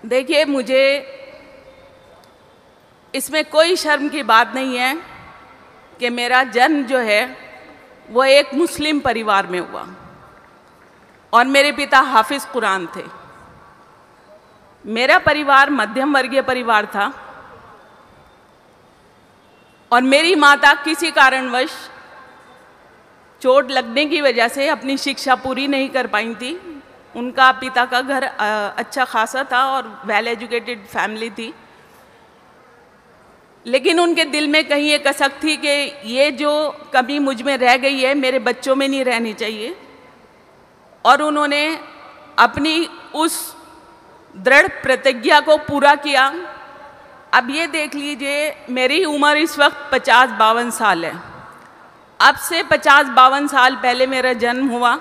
देखिए, मुझे इसमें कोई शर्म की बात नहीं है कि मेरा जन्म जो है वो एक मुस्लिम परिवार में हुआ और मेरे पिता हाफिज कुरान थे। मेरा परिवार मध्यम वर्गीय परिवार था और मेरी माता किसी कारणवश चोट लगने की वजह से अपनी शिक्षा पूरी नहीं कर पाई थी। उनका पिता का घर अच्छा खासा था और वेल एजुकेटेड फैमिली थी, लेकिन उनके दिल में कहीं ये कसक थी कि ये जो कमी मुझ में रह गई है मेरे बच्चों में नहीं रहनी चाहिए। और उन्होंने अपनी उस दृढ़ प्रतिज्ञा को पूरा किया। अब ये देख लीजिए, मेरी उम्र इस वक्त 50-52 साल है। अब से 50-52 साल पहले मेरा जन्म हुआ।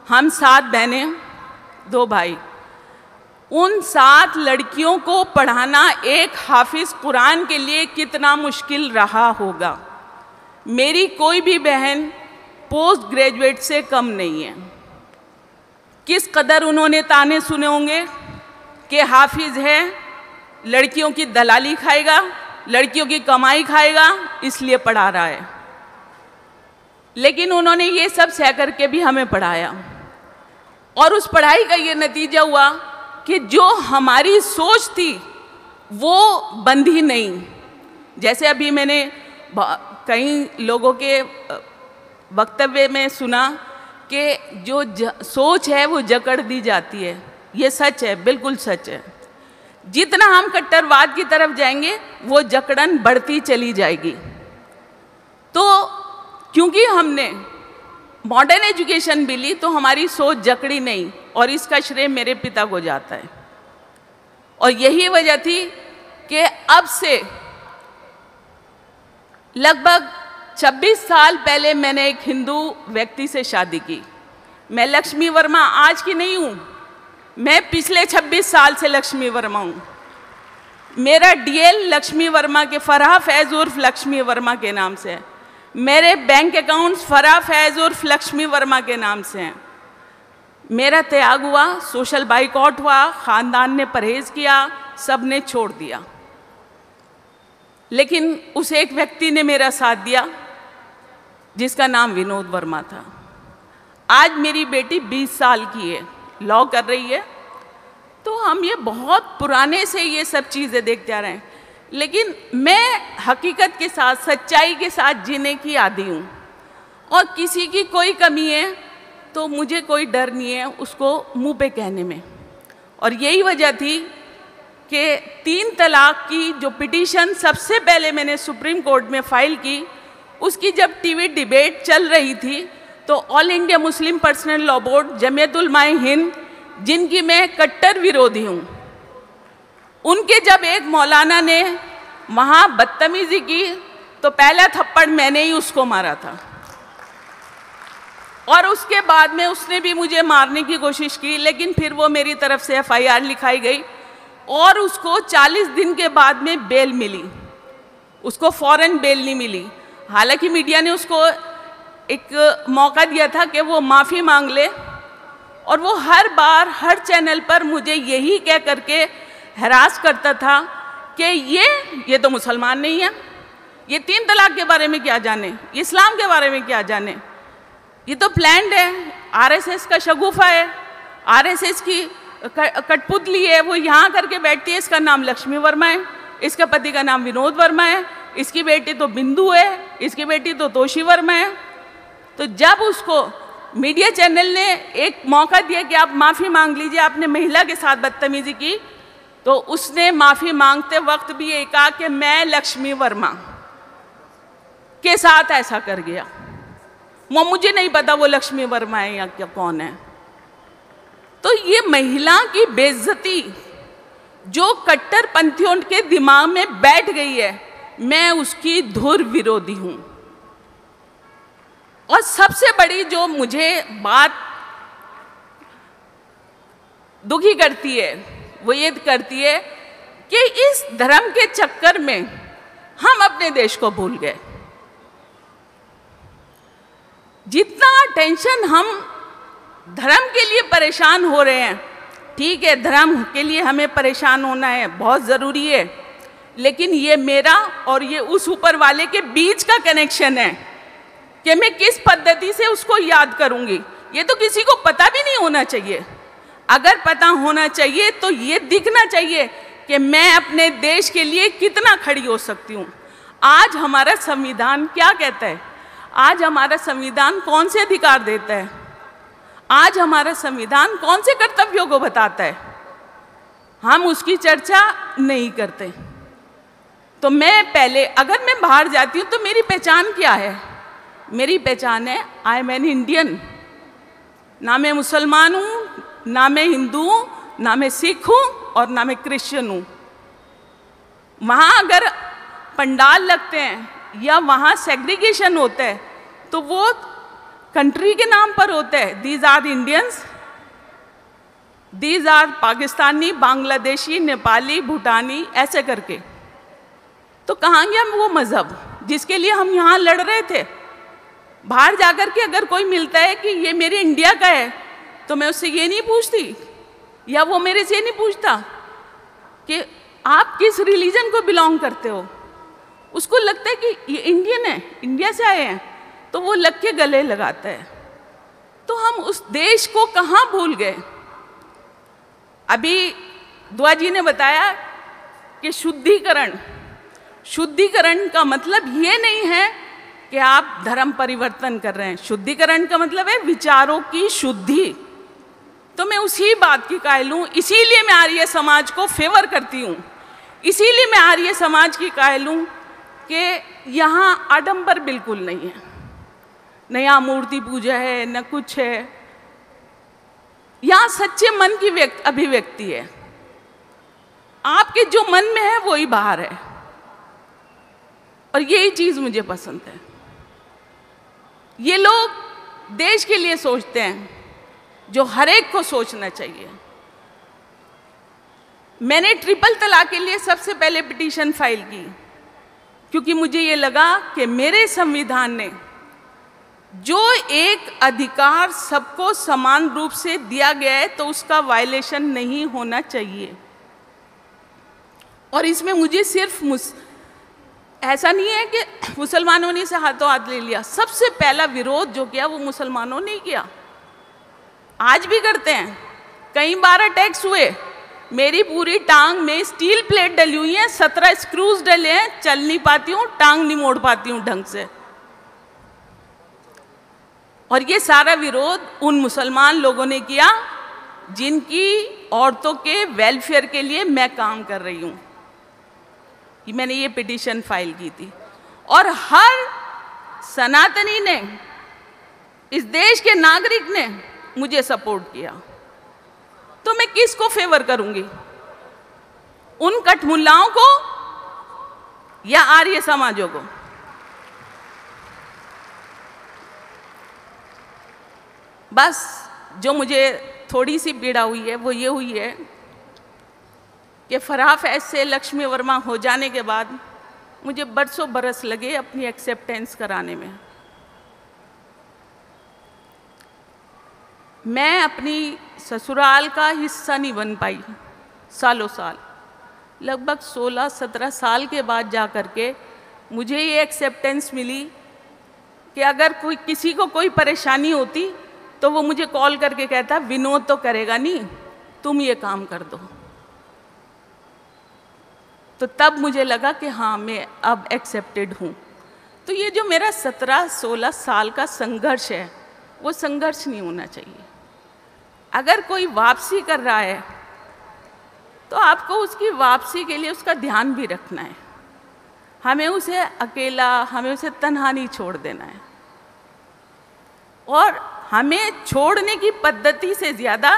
हम 7 बहनें 2 भाई। उन 7 लड़कियों को पढ़ाना एक हाफिज कुरान के लिए कितना मुश्किल रहा होगा। मेरी कोई भी बहन पोस्ट ग्रेजुएट से कम नहीं है। किस कदर उन्होंने ताने सुने होंगे कि हाफिज है, लड़कियों की दलाली खाएगा, लड़कियों की कमाई खाएगा, इसलिए पढ़ा रहा है। लेकिन उन्होंने ये सब सह करके भी हमें पढ़ाया और उस पढ़ाई का ये नतीजा हुआ कि जो हमारी सोच थी वो बंधी नहीं। जैसे अभी मैंने कई लोगों के वक्तव्य में सुना कि जो सोच है वो जकड़ दी जाती है। ये सच है, बिल्कुल सच है। जितना हम कट्टरवाद की तरफ जाएंगे वो जकड़न बढ़ती चली जाएगी। तो क्योंकि हमने मॉडर्न एजुकेशन भी ली तो हमारी सोच जकड़ी नहीं, और इसका श्रेय मेरे पिता को जाता है। और यही वजह थी कि अब से लगभग 26 साल पहले मैंने एक हिंदू व्यक्ति से शादी की। मैं लक्ष्मी वर्मा आज की नहीं हूँ, मैं पिछले 26 साल से लक्ष्मी वर्मा हूँ। मेरा डीएल लक्ष्मी वर्मा के फराह फैज उर्फ लक्ष्मी वर्मा के नाम से है। मेरे बैंक अकाउंट्स फराह फैज उर्फ लक्ष्मी वर्मा के नाम से हैं। मेरा त्याग हुआ, सोशल बाइकआउट हुआ, ख़ानदान ने परहेज़ किया, सब ने छोड़ दिया। लेकिन उस एक व्यक्ति ने मेरा साथ दिया जिसका नाम विनोद वर्मा था। आज मेरी बेटी 20 साल की है, लॉ कर रही है। तो हम ये बहुत पुराने से ये सब चीज़ें देखते आ रहे हैं, लेकिन मैं हकीकत के साथ, सच्चाई के साथ जीने की आदी हूँ। और किसी की कोई कमी है तो मुझे कोई डर नहीं है उसको मुंह पे कहने में। और यही वजह थी कि 3 तलाक की जो पिटीशन सबसे पहले मैंने सुप्रीम कोर्ट में फाइल की, उसकी जब टीवी डिबेट चल रही थी तो all India Muslim personal law board, Jamiat Ulama-e Hind, जिनकी मैं कट्टर विरोधी हूँ, उनके जब एक मौलाना ने वहाँ बदतमीजी की तो पहला थप्पड़ मैंने ही उसको मारा था। और उसके बाद में उसने भी मुझे मारने की कोशिश की, लेकिन फिर वो मेरी तरफ से FIR लिखाई गई और उसको 40 दिन के बाद में बेल मिली। उसको फ़ौरन बेल नहीं मिली। हालांकि मीडिया ने उसको एक मौका दिया था कि वो माफ़ी मांग ले, और वो हर बार हर चैनल पर मुझे यही कह करके हरास करता था कि ये तो मुसलमान नहीं है, ये 3 तलाक के बारे में क्या जाने, इस्लाम के बारे में क्या जाने, ये तो प्लान्ड है, RSS का शगुफा है, RSS की कठपुतली है, वो यहाँ करके बैठती है। इसका नाम लक्ष्मी वर्मा है, इसका पति का नाम विनोद वर्मा है, इसकी बेटी तो बिंदु है, इसकी बेटी तो तोशी वर्मा है। तो जब उसको मीडिया चैनल ने एक मौका दिया कि आप माफ़ी मांग लीजिए, आपने महिला के साथ बदतमीजी की, तो उसने माफ़ी मांगते वक्त भी ये कहा कि मैं लक्ष्मी वर्मा के साथ ऐसा कर गया। वो मुझे नहीं पता वो लक्ष्मी वर्मा है या क्या कौन है। तो ये महिला की बेइज्जती जो कट्टरपंथियों के दिमाग में बैठ गई है, मैं उसकी धुर विरोधी हूँ। और सबसे बड़ी जो मुझे बात दुखी करती है वो ये करती है कि इस धर्म के चक्कर में हम अपने देश को भूल गए। जितना टेंशन हम धर्म के लिए परेशान हो रहे हैं, ठीक है, धर्म के लिए हमें परेशान होना है, बहुत ज़रूरी है, लेकिन ये मेरा और ये उस ऊपर वाले के बीच का कनेक्शन है कि मैं किस पद्धति से उसको याद करूंगी। ये तो किसी को पता भी नहीं होना चाहिए। अगर पता होना चाहिए तो ये दिखना चाहिए कि मैं अपने देश के लिए कितना खड़ी हो सकती हूँ। आज हमारा संविधान क्या कहता है? आज हमारा संविधान कौन से अधिकार देता है? आज हमारा संविधान कौन से कर्तव्यों को बताता है? हम उसकी चर्चा नहीं करते। तो मैं पहले, अगर मैं बाहर जाती हूँ तो मेरी पहचान क्या है? मेरी पहचान है आई एम एन इंडियन। ना मैं मुसलमान हूँ, ना मैं हिंदू हूँ, ना मैं सिख हूँ और ना मैं क्रिश्चियन हूँ। वहाँ अगर पंडाल लगते हैं या वहाँ सेग्रीगेशन होता है तो वो कंट्री के नाम पर होता है। These are Indians, these are Pakistani, Bangladeshi, Nepali, Bhutani, ऐसे करके। तो कहाँ गया वो मज़हब जिसके लिए हम यहाँ लड़ रहे थे? बाहर जाकर के अगर कोई मिलता है कि ये मेरे इंडिया का है तो मैं उससे ये नहीं पूछती, या वो मेरे से नहीं पूछता कि आप किस रिलीजन को बिलोंग करते हो। उसको लगता है कि ये इंडियन है, इंडिया से आए हैं, तो वो लग के गले लगाता है। तो हम उस देश को कहाँ भूल गए? अभी दुआ जी ने बताया कि शुद्धिकरण का मतलब ये नहीं है कि आप धर्म परिवर्तन कर रहे हैं। शुद्धिकरण का मतलब है विचारों की शुद्धि। तो मैं उसी बात की कायल हूँ, इसीलिए मैं आर्य समाज को फेवर करती हूँ, इसीलिए मैं आर्य समाज की कायल हूँ कि यहाँ आडंबर बिल्कुल नहीं है, न यहाँ मूर्ति पूजा है, न कुछ है। यहाँ सच्चे मन की अभिव्यक्ति है। आपके जो मन में है वही बाहर है, और यही चीज़ मुझे पसंद है। ये लोग देश के लिए सोचते हैं जो हर एक को सोचना चाहिए। मैंने ट्रिपल तलाक के लिए सबसे पहले पिटीशन फाइल की, क्योंकि मुझे ये लगा कि मेरे संविधान ने जो एक अधिकार सबको समान रूप से दिया गया है तो उसका वायलेशन नहीं होना चाहिए। और इसमें मुझे सिर्फ ऐसा नहीं है कि मुसलमानों ने इसे हाथों हाथ ले लिया। सबसे पहला विरोध जो किया वो मुसलमानों ने किया, आज भी करते हैं। कई बार अटैक्स हुए। मेरी पूरी टांग में स्टील प्लेट डली हुई है, 17 स्क्रूज डले हैं, चल नहीं पाती हूँ, टांग नहीं मोड़ पाती हूँ ढंग से। और ये सारा विरोध उन मुसलमान लोगों ने किया जिनकी औरतों के वेलफेयर के लिए मैं काम कर रही हूँ। मैंने ये पिटीशन फाइल की थी, और हर सनातनी ने, इस देश के नागरिक ने मुझे सपोर्ट किया। तो मैं किसको फेवर करूंगी? उन कठमुल्लाओं को या आर्य समाजों को? बस जो मुझे थोड़ी सी पीड़ा हुई है वो ये हुई है कि फराह फैज से लक्ष्मी वर्मा हो जाने के बाद मुझे बरसों बरस लगे अपनी एक्सेप्टेंस कराने में। मैं अपनी ससुराल का हिस्सा नहीं बन पाई सालों साल। लगभग 16-17 साल के बाद जा कर के मुझे ये एक्सेप्टेंस मिली कि अगर किसी को कोई परेशानी होती तो वो मुझे कॉल करके कहता, विनोद तो करेगा नहीं, तुम ये काम कर दो। तो तब मुझे लगा कि हाँ, मैं अब एक्सेप्टेड हूँ। तो ये जो मेरा 17-16 साल का संघर्ष है वो संघर्ष नहीं होना चाहिए। अगर कोई वापसी कर रहा है तो आपको उसकी वापसी के लिए उसका ध्यान भी रखना है। हमें उसे अकेला, हमें उसे तन्हा नहीं छोड़ देना है। और हमें छोड़ने की पद्धति से ज़्यादा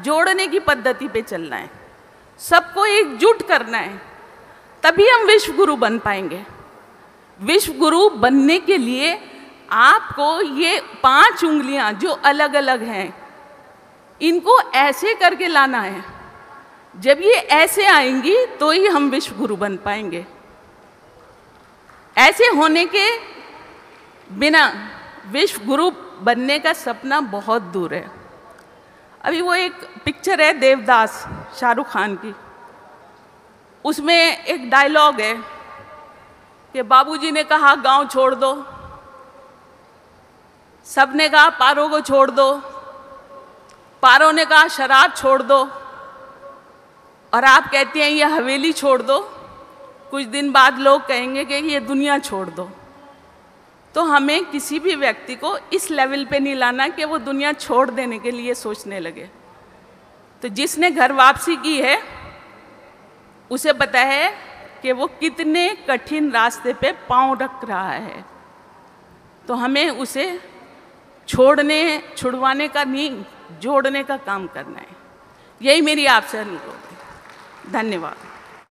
जोड़ने की पद्धति पे चलना है। सबको एकजुट करना है, तभी हम विश्व गुरु बन पाएंगे। विश्व गुरु बनने के लिए आपको ये 5 उंगलियां जो अलग अलग हैं, इनको ऐसे करके लाना है। जब ये ऐसे आएंगी तो ही हम विश्व गुरु बन पाएंगे। ऐसे होने के बिना विश्व गुरु बनने का सपना बहुत दूर है। अभी वो एक पिक्चर है देवदास, शाहरुख खान की, उसमें एक डायलॉग है कि बाबूजी ने कहा गांव छोड़ दो, सबने कहा पारो को छोड़ दो, पारो ने कहा शराब छोड़ दो, और आप कहती हैं ये हवेली छोड़ दो। कुछ दिन बाद लोग कहेंगे कि ये दुनिया छोड़ दो। तो हमें किसी भी व्यक्ति को इस लेवल पे नहीं लाना कि वो दुनिया छोड़ देने के लिए सोचने लगे। तो जिसने घर वापसी की है उसे पता है कि वो कितने कठिन रास्ते पे पांव रख रहा है। तो हमें उसे छुड़वाने का नहीं, जोड़ने का काम करना है। यही मेरी आपसे अनुरोध है। धन्यवाद।